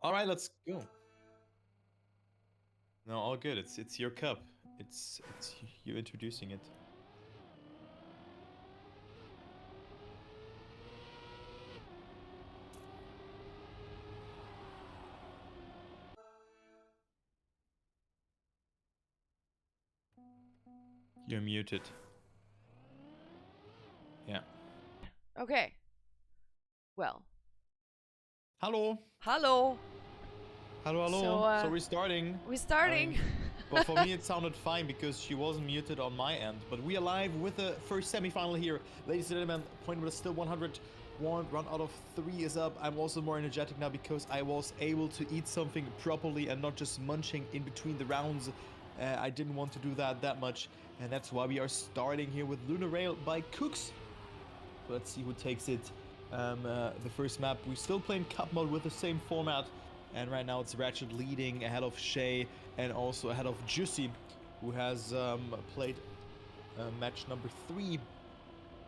All right, let's go. No, all good. It's your cup. It's you introducing it. You're muted. Yeah. Okay. Well. Hello. Hello. Hello, hello. So we're starting. We're starting. Well, for me it sounded fine because she wasn't muted on my end. But we are live with the first semi-final here. Ladies and gentlemen, point was still 101. Run out of 3 is up. I'm also more energetic now because I was able to eat something properly and not just munching in between the rounds. I didn't want to do that much. And that's why we are starting here with Lunar Rail by Cooks. So let's see who takes it. The first map, we're still playing cup mode with the same format. And right now it's Ratchet leading ahead of Shay and also ahead of Jussy, who has played match number 3.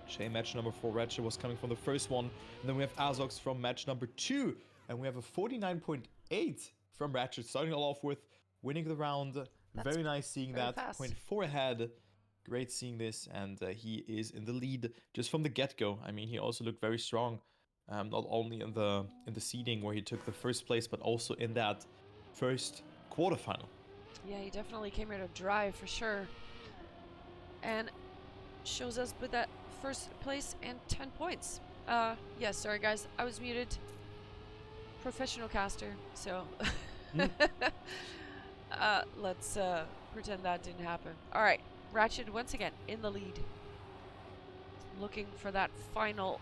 Shay match number 4, Ratchet was coming from the first one. And then we have Azox from match number 2. And we have a 49.8 from Ratchet, starting all off with winning the round. Very nice seeing that. Fast. 0.4 ahead. Great seeing this, and he is in the lead just from the get-go. I mean, he also looked very strong, not only in the seeding where he took the first place, but also in that first quarterfinal. Yeah, he definitely came here to drive for sure, and shows us with that first place and 10 points. Yeah, sorry guys, I was muted. Professional caster, so let's pretend that didn't happen. All right. Ratchet once again in the lead, looking for that final,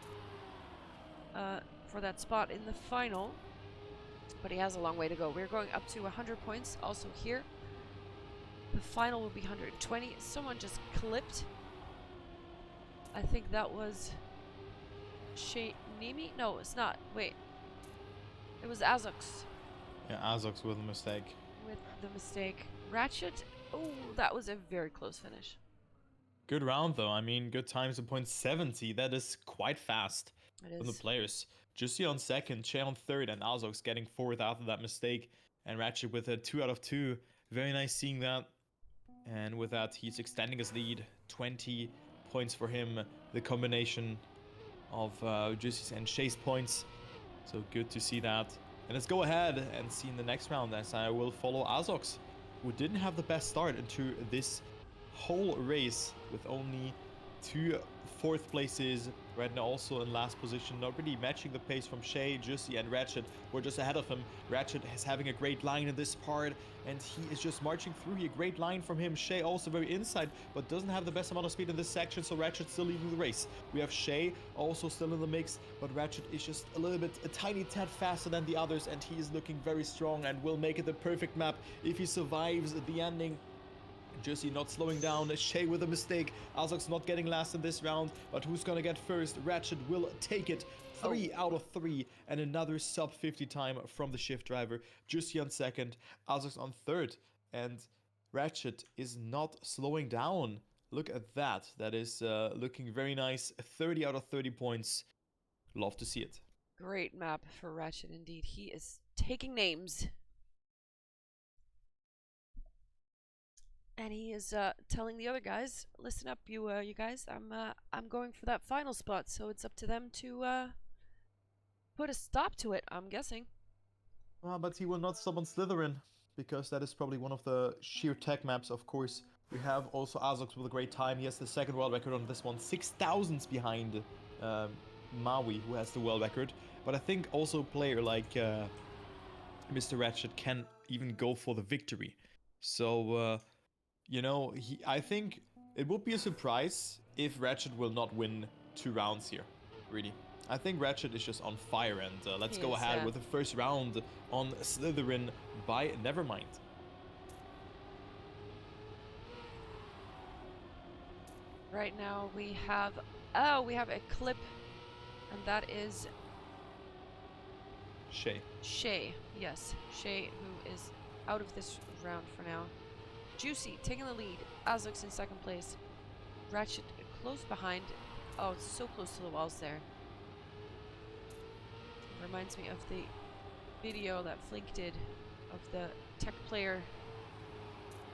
for that spot in the final, but he has a long way to go. We're going up to 100 points also here. The final will be 120. Someone just clipped. I think that was Sheinimi? No, it's not. Wait. It was Azox. Yeah, Azox with a mistake. With the mistake. Ratchet. Oh, that was a very close finish. Good round though. I mean, good times in .70. That is quite fast from the players. Jussy on second, Shay on third, and Azox getting fourth after that mistake. And Ratchet with a 2 out of 2. Very nice seeing that. And with that, he's extending his lead. 20 points for him. The combination of Jussy's and Shay's points. So good to see that. And let's go ahead and see in the next round as I will follow Azox, who didn't have the best start into this whole race with only 2 fourth places. Right now also in last position, not really matching the pace from Shay, Jussy, and Ratchet. We're just ahead of him. Ratchet is having a great line in this part, and he is just marching through here. Great line from him. Shay also very inside, but doesn't have the best amount of speed in this section, so Ratchet still leading the race. We have Shay also still in the mix, but Ratchet is just a little bit, a tiny tad faster than the others, and he is looking very strong and will make it the perfect map if he survives the ending. Jussy not slowing down, Shay with a mistake, Azox not getting last in this round, but who's gonna get first? Ratchet will take it. 3 out of 3, and another sub 50 time from the shift driver. Jussy on second, Azox on third, and Ratchet is not slowing down. Look at that. That is looking very nice. 30 out of 30 points. Love to see it. Great map for Ratchet indeed. He is taking names. And he is telling the other guys, "Listen up, you guys. I'm going for that final spot, so it's up to them to put a stop to it. I'm guessing." But he will not stop on Slytherin, because that is probably one of the sheer tech maps. Of course, we have also Azox with a great time. He has the second world record on this one, 6,000s behind Maui, who has the world record. But I think also a player like Mr. Ratchet can even go for the victory. So. You know, I think it would be a surprise if Ratchet will not win 2 rounds here, really. I think Ratchet is just on fire, and let's go ahead with the first round on Slytherin by Nevermind. Right now we have a clip, and that is Shay. Yes, Shay, who is out of this round for now. Jussy taking the lead. Azox in second place. Ratchet close behind. Oh, it's so close to the walls there. Reminds me of the video that Flink did of the tech player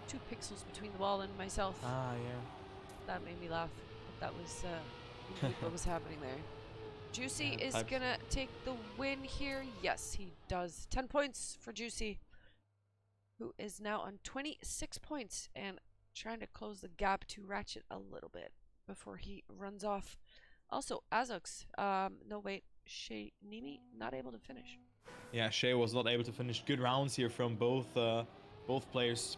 2 pixels between the wall and myself. Ah, yeah. That made me laugh. But that was indeed what was happening there. Juicy is gonna take the win here. Yes, he does. 10 points for Juicy, who is now on 26 points and trying to close the gap to Ratchet a little bit before he runs off. Also, Azox, no wait, Sheinimi not able to finish. Yeah, Shay was not able to finish. Good rounds here from both players,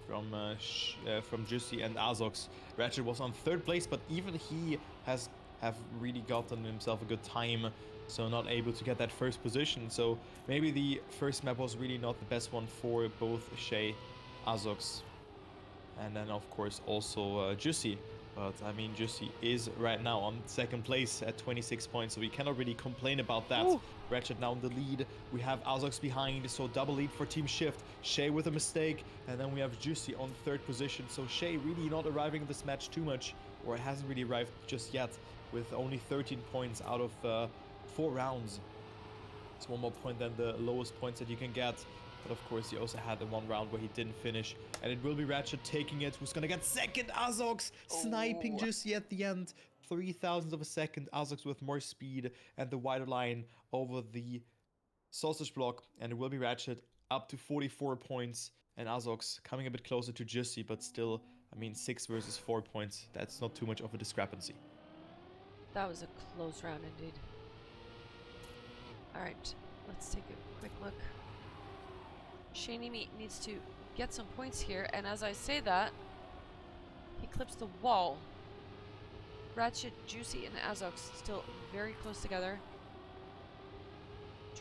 from Juicy and Azox. Ratchet was on 3rd place, but even he have really gotten himself a good time, so not able to get that 1st position. So maybe the first map was really not the best one for both Shay, Azox, and then of course also Juicy. But I mean, Juicy is right now on 2nd place at 26 points, so we cannot really complain about that. Ooh. Ratchet now in the lead. We have Azox behind, so double lead for Team Shift. Shay with a mistake, and then we have Juicy on 3rd position. So Shay really not arriving in this match too much, or hasn't really arrived just yet, with only 13 points out of 4 rounds. It's 1 more point than the lowest points that you can get. But of course, he also had the 1 round where he didn't finish. And it will be Ratchet taking it. Who's going to get 2nd? Azox sniping Juicy at the end. 0.003 of a second. Azox with more speed and the wider line over the sausage block. And it will be Ratchet up to 44 points. And Azox coming a bit closer to Juicy. But still, I mean, 6 versus 4 points. That's not too much of a discrepancy. That was a close round indeed. Alright, let's take a quick look. Sheinimi needs to get some points here, and as I say that, he clips the wall. Ratchet, Juicy, and Azox still very close together,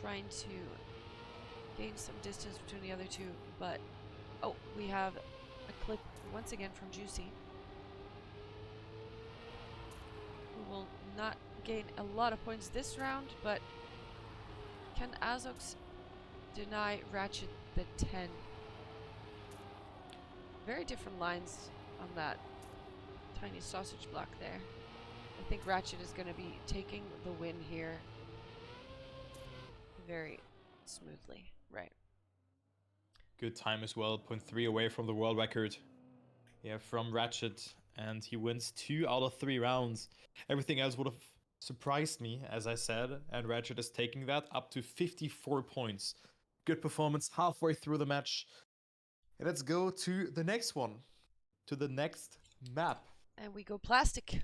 trying to gain some distance between the other two, but oh, we have a clip once again from Juicy, who will not gain a lot of points this round, but can Azox deny Ratchet the 10? Very different lines on that tiny sausage block there. I think Ratchet is going to be taking the win here very smoothly. Right. Good time as well. 0.3 away from the world record. Yeah, from Ratchet. And he wins 2 out of 3 rounds. Everything else would have surprised me, as I said. And Ratchet is taking that up to 54 points. Good performance halfway through the match. And let's go to the next one. To the next map. And we go plastic.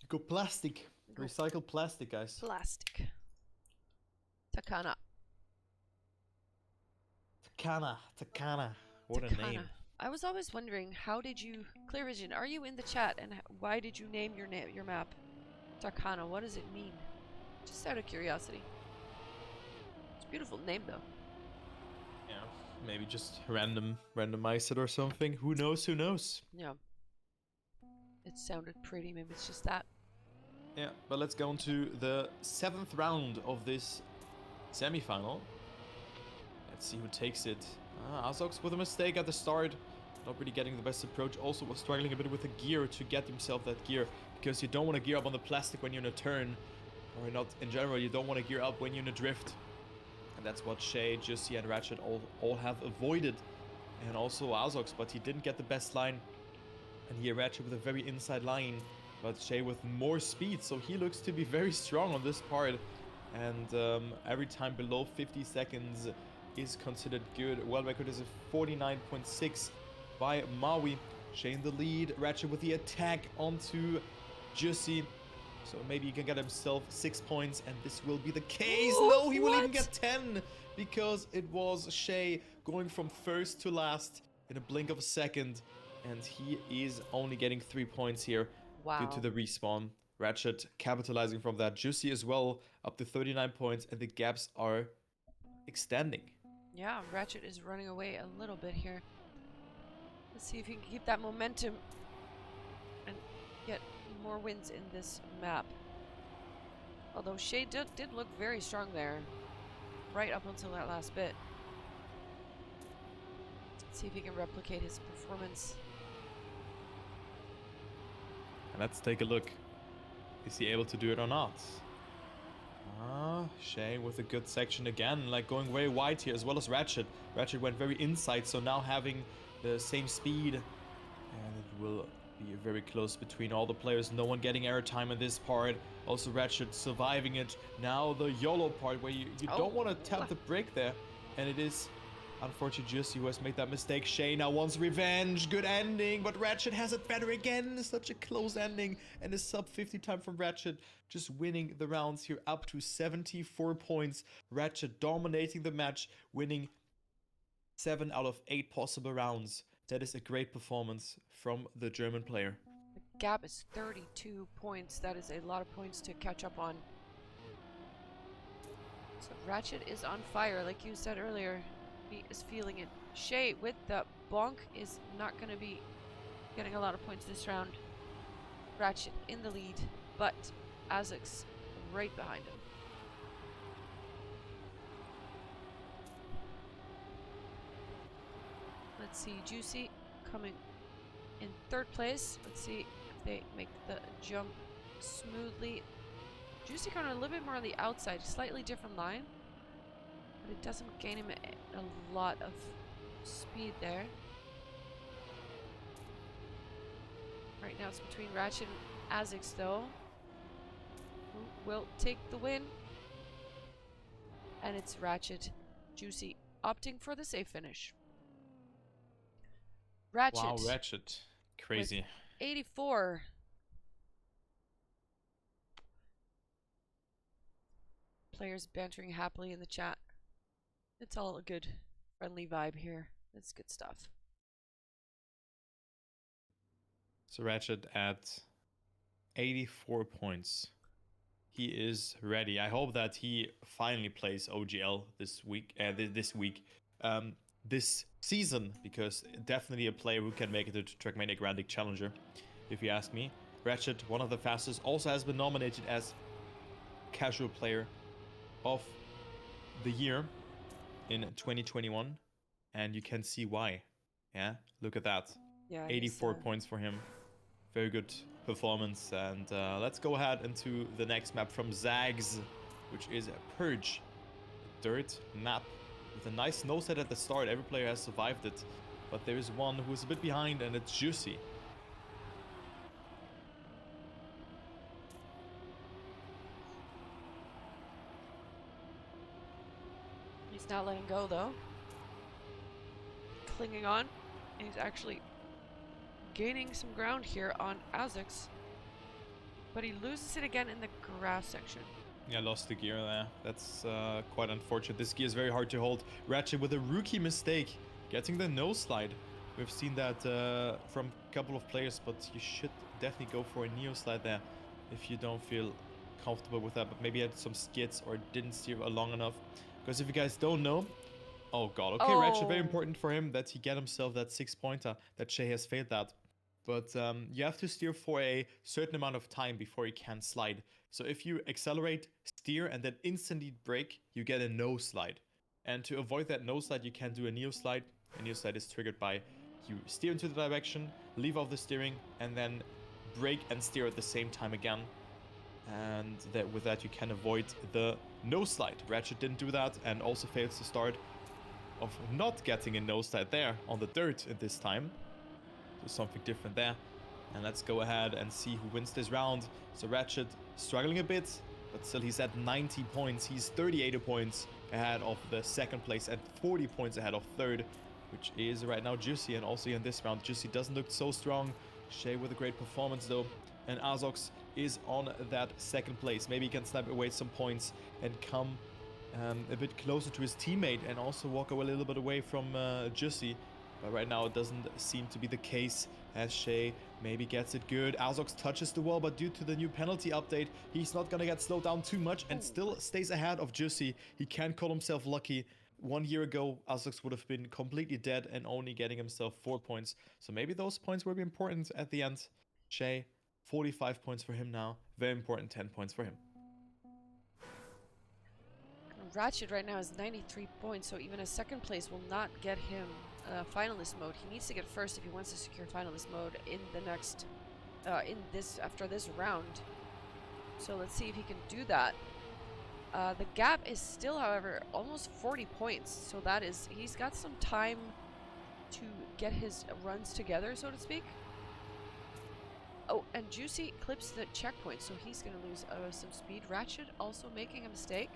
Go plastic. Recycle plastic, guys. Plastic. Takana. Takana. What a name. I was always wondering, how did you... Clear Vision, are you in the chat? And why did you name your map Takana? What does it mean? Just out of curiosity. It's a beautiful name, though. Yeah, maybe just randomize it or something. Who knows? Who knows? Yeah. It sounded pretty. Maybe it's just that. Yeah, but let's go on to the 7th round of this semi-final. Let's see who takes it. Azox with a mistake at the start. Not really getting the best approach. Also was struggling a bit with the gear to get himself that gear. Because you don't want to gear up on the plastic when you're in a turn. Or not in general, you don't want to gear up when you're in a drift. And that's what Shay, Jussy, and Ratchet all have avoided. And also Azox, but he didn't get the best line. And here Ratchet with a very inside line. But Shay with more speed, so he looks to be very strong on this part. And every time below 50 seconds is considered good. World record is a 49.6 by Maui. Shay in the lead. Ratchet with the attack onto Jussy. So maybe he can get himself 6 points, and this will be the case. Ooh, no, he will even get 10 because it was Shay going from first to last in a blink of a second. And he is only getting 3 points here due to the respawn. Ratchet capitalizing from that. Jussy as well, up to 39 points, and the gaps are extending. Yeah, Ratchet is running away a little bit here. Let's see if he can keep that momentum and get more wins in this map. Although Shay did look very strong there, right up until that last bit. Let's see if he can replicate his performance. And let's take a look. Is he able to do it or not? Shay with a good section again, like going very wide here, as well as Ratchet. Ratchet went very inside, so now having the same speed, and it will be very close between all the players. No one getting airtime in this part. Also Ratchet surviving it. Now the YOLO part where you don't want to tap the brake there, and it is unfortunately Jussy who has made that mistake. Shay now wants revenge. Good ending, but Ratchet has it better again. Such a close ending, and a sub 50 time from Ratchet, just winning the rounds here up to 74 points. Ratchet dominating the match, winning 7 out of 8 possible rounds. That is a great performance from the German player. The gap is 32 points. That is a lot of points to catch up on. So Ratchet is on fire, like you said earlier. He is feeling it. Shay with the bonk is not going to be getting a lot of points this round. Ratchet in the lead, but Azix right behind him. Let's see, Jussy coming in 3rd place. Let's see if they make the jump smoothly. Jussy kind of a little bit more on the outside, slightly different line, but it doesn't gain him a lot of speed there. Right now it's between Ratchet and Azix though, who will take the win. And it's Ratchet. Jussy opting for the safe finish. Ratchet. Wow, Ratchet. Crazy. 84. Players bantering happily in the chat. It's all a good, friendly vibe here. It's good stuff. So Ratchet at 84 points. He is ready. I hope that he finally plays OGL this week. This season, because definitely a player who can make it to Trackmania Grand League Challenger, if you ask me. Ratchet, one of the fastest, also has been nominated as Casual Player of the Year in 2021, and you can see why. Yeah, look at that. Yeah, 84 points for him. Very good performance, and let's go ahead into the next map from Zags, which is Purge. Dirt map with a nice no set at the start. Every player has survived it, but there is one who is a bit behind, and it's Jussy. He's not letting go though. Clinging on. He's actually gaining some ground here on Azix, but he loses it again in the grass section. Yeah, lost the gear there. That's quite unfortunate. This gear is very hard to hold. Ratchet with a rookie mistake, getting the no slide. We've seen that from a couple of players, but you should definitely go for a neo slide there if you don't feel comfortable with that. But maybe had some skids or didn't steer long enough. Because if you guys don't know, oh god, okay, Ratchet, very important for him that he get himself that 6-pointer, that Shay has failed that. But you have to steer for a certain amount of time before you can slide. So if you accelerate, steer, and then instantly brake, you get a no slide. And to avoid that no slide, you can do a neo slide. A neo slide is triggered by you steer into the direction, leave off the steering, and then brake and steer at the same time again. And with that, you can avoid the no slide. Ratchet didn't do that, and also fails to start of not getting a no slide there on the dirt at this time. Something different there, and let's go ahead and see who wins this round. So Ratchet struggling a bit, but still he's at 90 points. He's 38 points ahead of the 2nd place and 40 points ahead of 3rd, which is right now Jussy. And also in this round, Jussy doesn't look so strong. Shay with a great performance though, and Azox is on that 2nd place. Maybe he can snap away some points and come a bit closer to his teammate, and also walk a little bit away from Jussy. But right now it doesn't seem to be the case, as Shay maybe gets it good. Azox touches the wall, but due to the new penalty update, he's not gonna get slowed down too much and still stays ahead of Jussy. He can call himself lucky. 1 year ago, Azox would have been completely dead and only getting himself 4 points. So maybe those points will be important at the end. Shay, 45 points for him now. Very important, 10 points for him. Ratchet right now has 93 points, so even a 2nd place will not get him finalist mode. He needs to get 1st if he wants to secure finalist mode in the next, after this round. So let's see if he can do that. The gap is still, however, almost 40 points. So that is, he's got some time to get his runs together, so to speak. Oh, and Juicy clips the checkpoint, so he's going to lose some speed. Ratchet also making a mistake.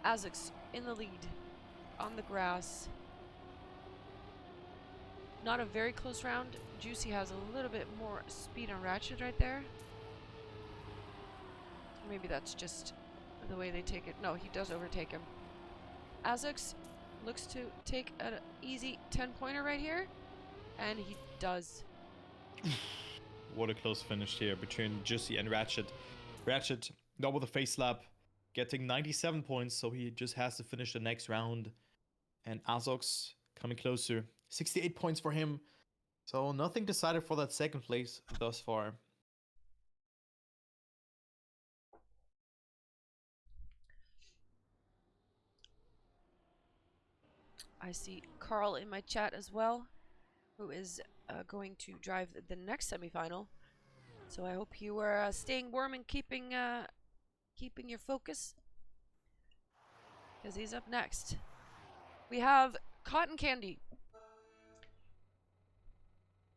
Azix in the lead on the grass. Not a very close round. Juicy has a little bit more speed on Ratchet right there. Maybe that's just the way they take it. No, he does overtake him. Azix looks to take an easy 10-pointer right here, and he does. What a close finish here between Jussy and Ratchet. Ratchet, double the face slap, getting 97 points, so he just has to finish the next round. And Azox coming closer, 68 points for him. So nothing decided for that second place thus far. I see Carl in my chat as well, who is going to drive the next semifinal. So I hope you are staying warm and keeping your focus, because he's up next. We have Cotton Candy,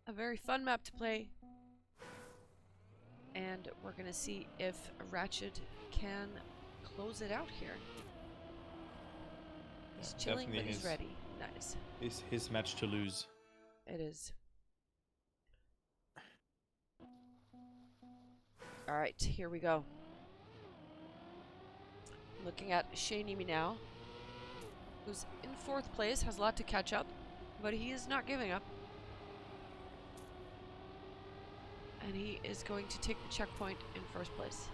a very fun map to play, and we're gonna see if Ratchet can close it out here. He's chilling, but he's ready. Nice. It's his match to lose. It is. Alright, here we go. Looking at Sheinimi now, who's in 4th place, has a lot to catch up, but he is not giving up. And he is going to take the checkpoint in 1st place.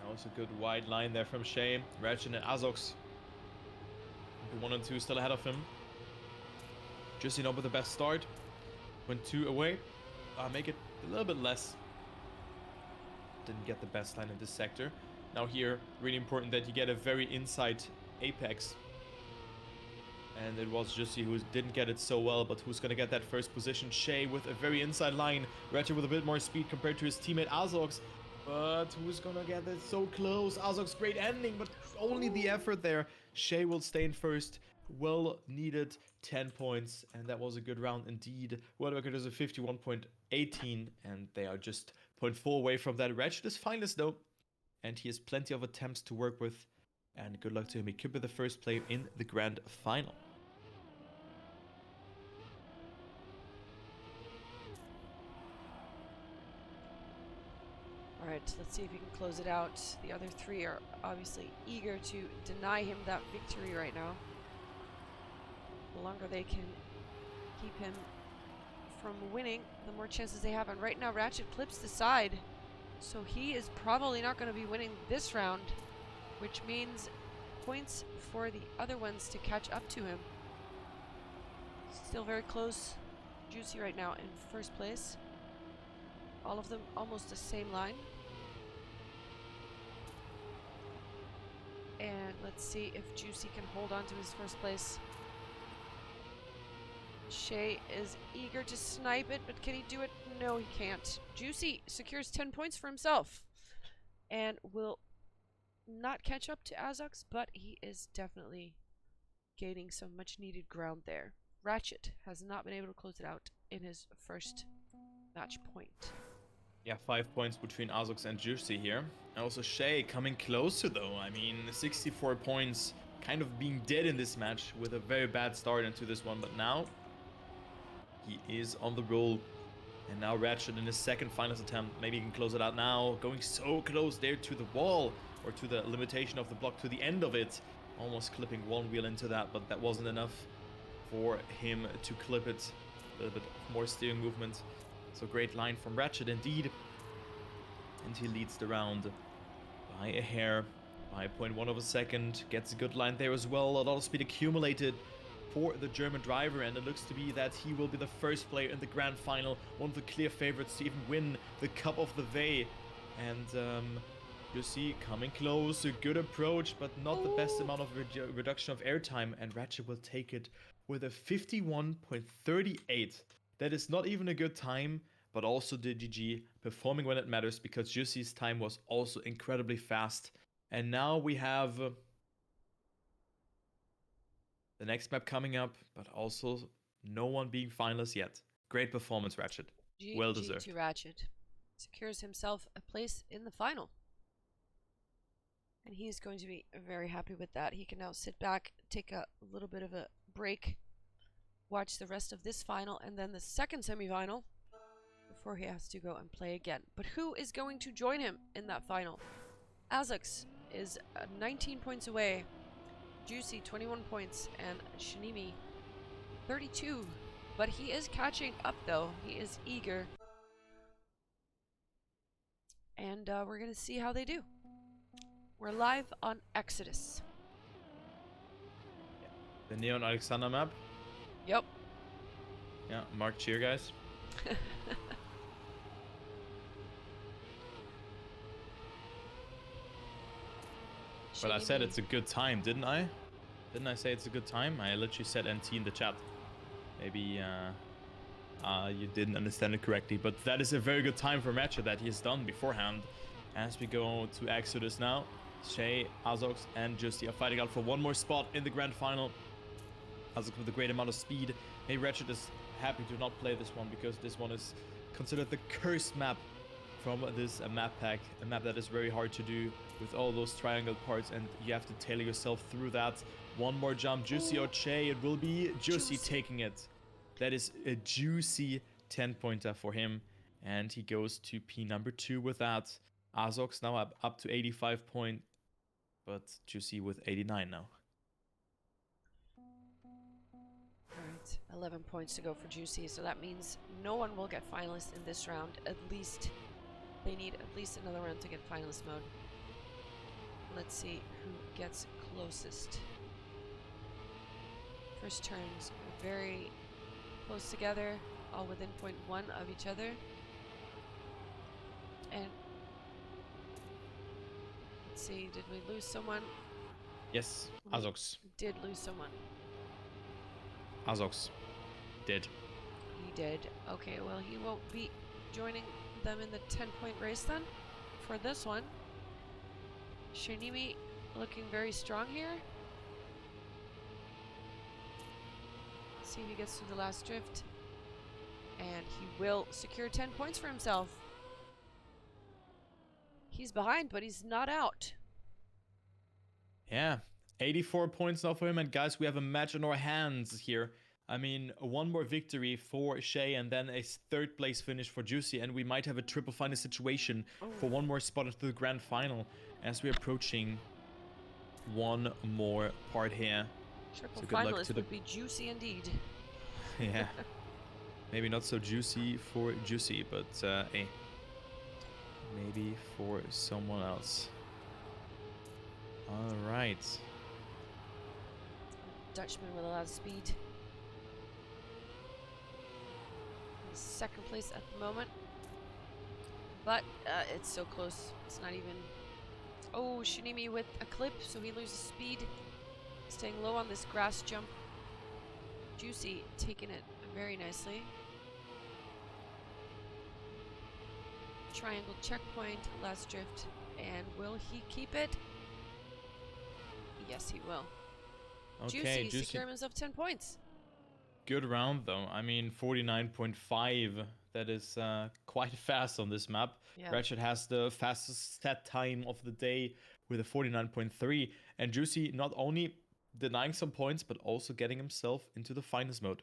That was a good wide line there from Shay. Ratchet and Azox. 1 and 2 still ahead of him. Jussy not with the best start. Went 2 away. Make it a little bit less. Didn't get the best line in this sector. Now here, really important that you get a very inside apex. And it was Jussy who didn't get it so well, but who's going to get that first position. Shay with a very inside line. Ratchet with a bit more speed compared to his teammate Azox. But who's going to get it so close? Azox, great ending, but only the effort there. Shay will stay in first. Well needed 10 points, and that was a good round indeed. World record is a 51.18, and they are just 0.4 away from that. Ratchet is finalist though, and he has plenty of attempts to work with. And good luck to him. He could be the first player in the grand final. Alright, let's see if he can close it out. The other 3 are obviously eager to deny him that victory right now. The longer they can keep him from winning, the more chances they have. And right now, Ratchet clips the side, so he is probably not going to be winning this round, which means points for the other ones to catch up to him. Still very close. Juicy right now in 1st place. All of them almost the same line. And let's see if Juicy can hold on to his 1st place. Shay is eager to snipe it, but can he do it? No, he can't. Juicy secures 10 points for himself and will not catch up to Azox, but he is definitely gaining some much needed ground there. Ratchet has not been able to close it out in his 1st match point. Yeah, 5 points between Azox and Juicy here. And also Shay coming closer though. I mean, 64 points, kind of being dead in this match with a very bad start into this one. But now he is on the roll. And now Ratchet in his 2nd finals attempt. Maybe he can close it out now. Going so close there to the wall, or to the limitation of the block, to the end of it. Almost clipping one wheel into that, but that wasn't enough for him to clip it. A little bit more steering movement. So great line from Ratchet indeed. And he leads the round by a hair, by 0.1 of a second. Gets a good line there as well. A lot of speed accumulated for the German driver, and it looks to be that he will be the first player in the grand final, one of the clear favorites to even win the Cup of the Vey. And you see, coming close, a good approach, but not the best amount of reduction of airtime, and Ratchet will take it with a 51.38. That is not even a good time, but also the GG, performing when it matters, because Jussy's time was also incredibly fast. And now we have the next map coming up, but also no one being finalist yet. Great performance, Ratchet. Well deserved. GG to Ratchet. Secures himself a place in the final. And he's going to be very happy with that. He can now sit back, take a little bit of a break, watch the rest of this final and then the second semifinal before he has to go and play again. But who is going to join him in that final? Azox is 19 points away, Juicy 21 points, and Sheinimi 32. But he is catching up though. He is eager. And we're going to see how they do. We're live on Exodus. The Neon Alexander map. Yep. Yeah, Mark cheer, guys. But I said it's a good time, didn't I? Didn't I say it's a good time? I literally said NT in the chat. Maybe you didn't understand it correctly, but that is a very good time for Ratchet that he's done beforehand. As we go to Exodus now, Shay, Azox, and Jussy are fighting out for one more spot in the grand final. Azox with a great amount of speed. Hey, Ratchet is happy to not play this one because this one is considered the cursed map from this map pack. A map that is very hard to do with all those triangle parts, and you have to tailor yourself through that. One more jump, Jussy or Shay. It will be Jussy taking it. That is a juicy 10-pointer for him, and he goes to P number 2 with that. Azox now up to 85 point, but Jussy with 89 now. Alright, 11 points to go for Jussy, so that means no one will get finalist in this round. At least they need at least another round to get finalist mode. Let's see who gets closest. First turns are very close together, all within 0.1 of each other. And let's see, did we lose someone? Yes, Azox. Did lose someone. Azox did. He did. Okay, well, he won't be joining them in the 10-point race then for this one. Sheinimi looking very strong here. See if he gets to the last drift. And he will secure 10 points for himself. He's behind, but he's not out. Yeah, 84 points now for him. And guys, we have a match in our hands here. I mean, one more victory for Shay and then a third place finish for Jussy. And we might have a triple final situation for one more spot into the grand final as we're approaching one more part here. Triple finalist would be juicy indeed. Yeah. Maybe not so juicy for Jussy, but hey. Maybe for someone else. Alright. Dutchman with a lot of speed. He's second place at the moment. But it's so close. It's not even... Oh, Sheinimi with a clip, so he loses speed. Staying low on this grass jump. Jussy taking it very nicely. Triangle checkpoint, last drift. And will he keep it? Yes, he will. Okay, Jussy securing himself 10 points. Good round though. I mean, 49.5. That is quite fast on this map. Yeah. Ratchet has the fastest set time of the day with a 49.3. And Jussy not only denying some points, but also getting himself into the finals mode.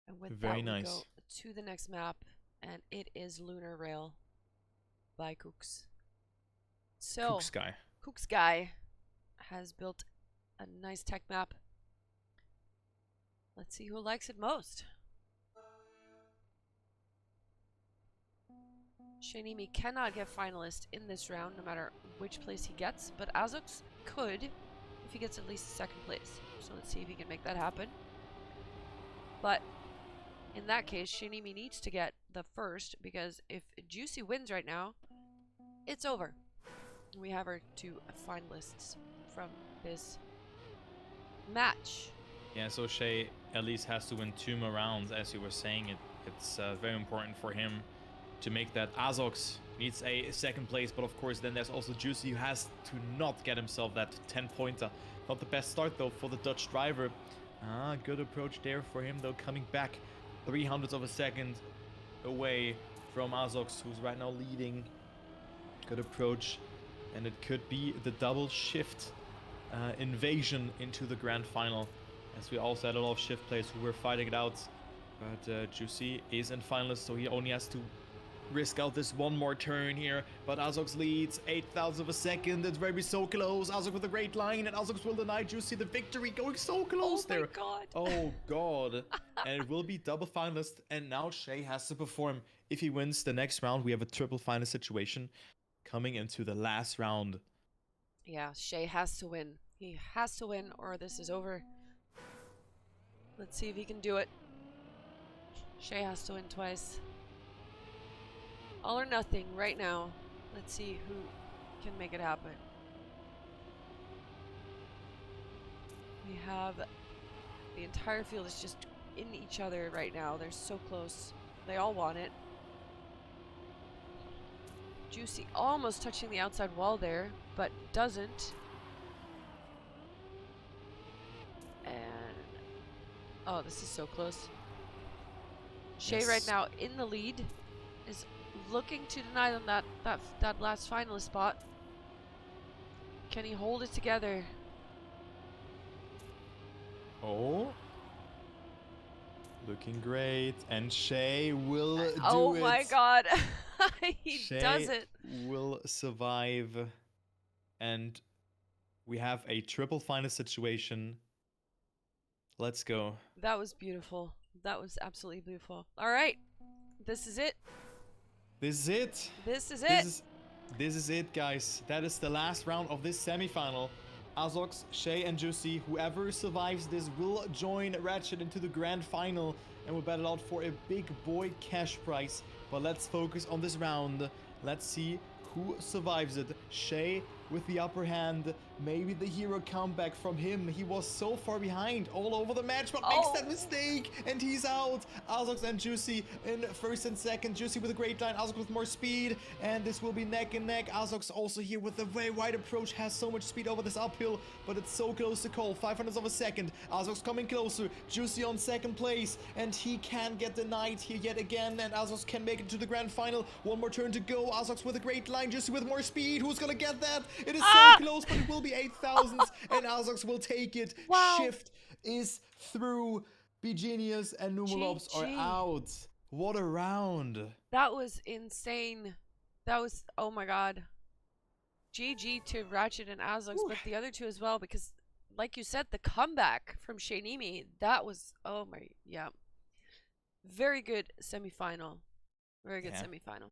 And with very that, we go to the next map. And it is Lunar Rail by Cooks. So, Cooks Guy has built a nice tech map. Let's see who likes it most. Sheinimi cannot get finalist in this round, no matter which place he gets, but Azox could if he gets at least second place. So let's see if he can make that happen. But in that case, Sheinimi needs to get the first, because if Jussy wins right now, it's over. We have our 2 finalists from this match. Yeah, so Shay at least has to win 2 more rounds, as you were saying. It's very important for him to make that. Azox needs a second place, but of course then there's also Jussy, who has to not get himself that 10-pointer. Not the best start though for the Dutch driver. Good approach there for him though, coming back 0.03 of a second away from Azox, who's right now leading. Good approach, and it could be the double shift invasion into the grand final, as we also had a lot of shift players who were fighting it out. But Jussy is in finalist, so he only has to risk out this one more turn here. But Azox leads 0.08 of a second. It's very so close. Azox with a great line, and Azox will deny Jussy the victory. Going so close there. Oh my god. Oh god. And it will be double finalist, and now Shay has to perform. If he wins the next round, we have a triple final situation coming into the last round. Yeah, Shay has to win. He has to win or this is over. Let's see if he can do it. Shay has to win twice. All or nothing right now. Let's see who can make it happen. We have the entire field is just in each other right now. They're so close. They all want it. Jussy almost touching the outside wall there, but doesn't. And oh, this is so close. Shay right now in the lead, is looking to deny them that last finalist spot. Can he hold it together? Oh, looking great, and Shay will do it. Oh my god. He Shay does it. Will survive, and we have a triple final situation. Let's go. That was beautiful. That was absolutely beautiful. All right, this is it. This is it. This is it. This is it, guys. That is the last round of this semifinal. Azox, Shay, and Jussy, whoever survives this will join Ratchet into the grand final and will battle out for a big boy cash prize. But let's focus on this round. Let's see who survives it. Shay with the upper hand. Maybe the hero comeback from him. He was so far behind all over the match, but makes that mistake, and he's out. Azox and Jussy in first and second. Jussy with a great line, Azox with more speed, and this will be neck and neck. Azox also here with a very wide approach, has so much speed over this uphill, but it's so close to call. 500 of a second. Azox coming closer. Jussy on second place, and he can get denied here yet again, and Azox can make it to the grand final. One more turn to go. Azox with a great line. Jussy with more speed. Who's gonna get that? It is so close, but it will be 8,000, and Azox will take it. Wow. Shift is through. beGenius and Numerlobs are out. What a round. That was insane. That was, oh my god. GG to Ratchet and Azox, but the other two as well, because like you said, the comeback from Sheinimi, that was, oh my, yeah. Very good semifinal. Very good semifinal.